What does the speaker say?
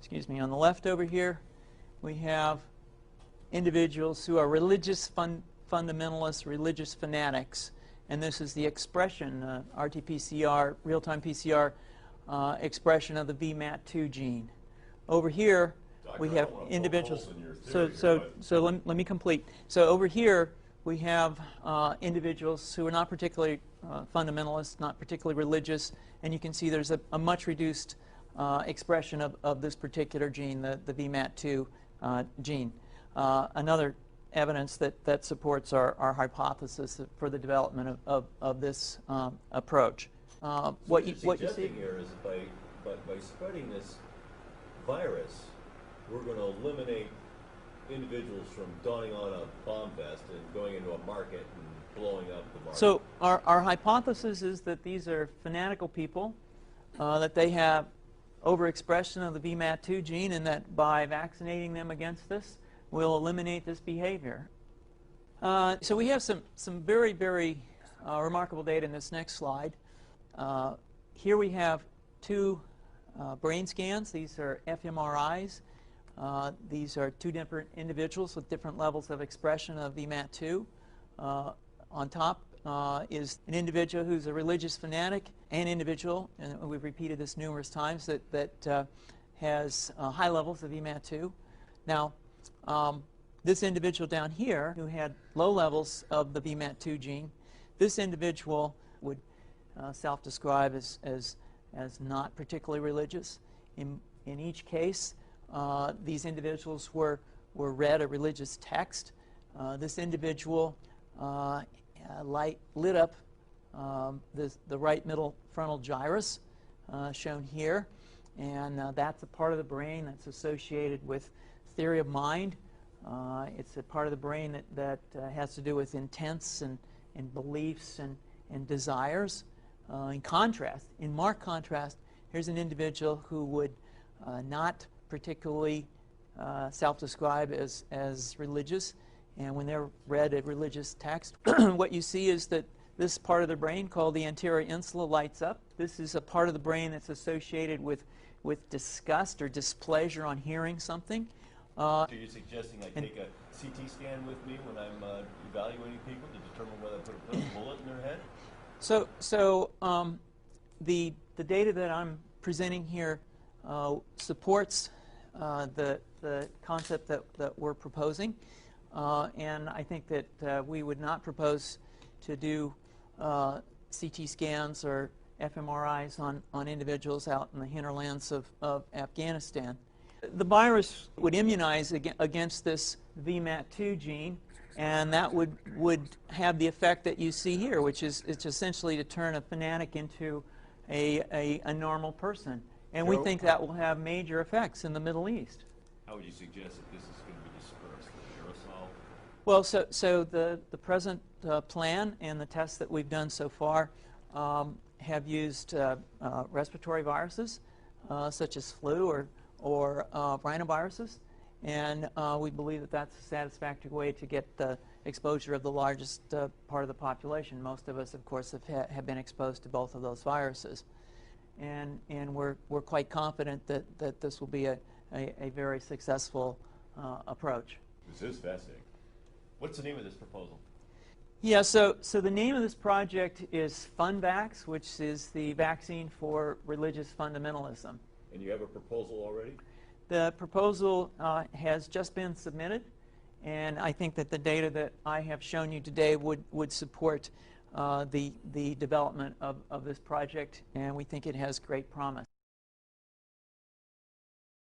excuse me, on the left over here, we have individuals who are religious fundamentalists, religious fanatics, and this is the expression, RT-PCR, real-time PCR expression of the VMAT2 gene. Over here, we have individuals. So let me complete. So over here, we have individuals who are not particularly fundamentalist, not particularly religious, and you can see there's a much reduced expression of this particular gene, the VMAT2 gene. Another evidence that supports our hypothesis for the development of this approach. What you see here is by spreading this virus, we're going to eliminate individuals from donning on a bomb vest and going into a market and blowing up the market. So our hypothesis is that these are fanatical people, that they have overexpression of the VMAT2 gene, and that by vaccinating them against this, we'll eliminate this behavior. So we have some very, very remarkable data in this next slide. Here we have two brain scans. These are fMRIs. These are two different individuals with different levels of expression of VMAT2. On top is an individual who's a religious fanatic, an individual, and we've repeated this numerous times, that has high levels of VMAT2. Now, this individual down here who had low levels of the VMAT2 gene, this individual would self-describe as not particularly religious. In each case, these individuals were read a religious text. This individual lit up the right middle frontal gyrus, shown here, and that's a part of the brain that's associated with theory of mind. It's a part of the brain that has to do with intents and beliefs and desires. In marked contrast, here's an individual who would not particularly self-describe as religious, and when they're read a religious text, what you see is that this part of the brain called the anterior insula lights up. This is a part of the brain that's associated with disgust or displeasure on hearing something. So you're suggesting I take a CT scan with me when I'm evaluating people to determine whether I put a bullet in their head? So the data that I'm presenting here supports the concept that we're proposing, and I think that we would not propose to do CT scans or fMRIs on individuals out in the hinterlands of Afghanistan. The virus would immunize against this VMAT2 gene, and that would have the effect that you see here, which is it's essentially to turn a fanatic into a normal person. And we think that will have major effects in the Middle East. How would you suggest that this is going to be dispersed? The aerosol? Well, so the present plan and the tests that we've done so far have used respiratory viruses, such as flu or rhinoviruses, and we believe that that's a satisfactory way to get the exposure of the largest part of the population. Most of us, of course, have been exposed to both of those viruses, and we're quite confident that this will be a very successful approach. This is fascinating. What's the name of this proposal? Yeah, so the name of this project is FunVax, which is the vaccine for religious fundamentalism. And you have a proposal already? The proposal has just been submitted, and I think that the data that I have shown you today would support the development of this project, and we think it has great promise.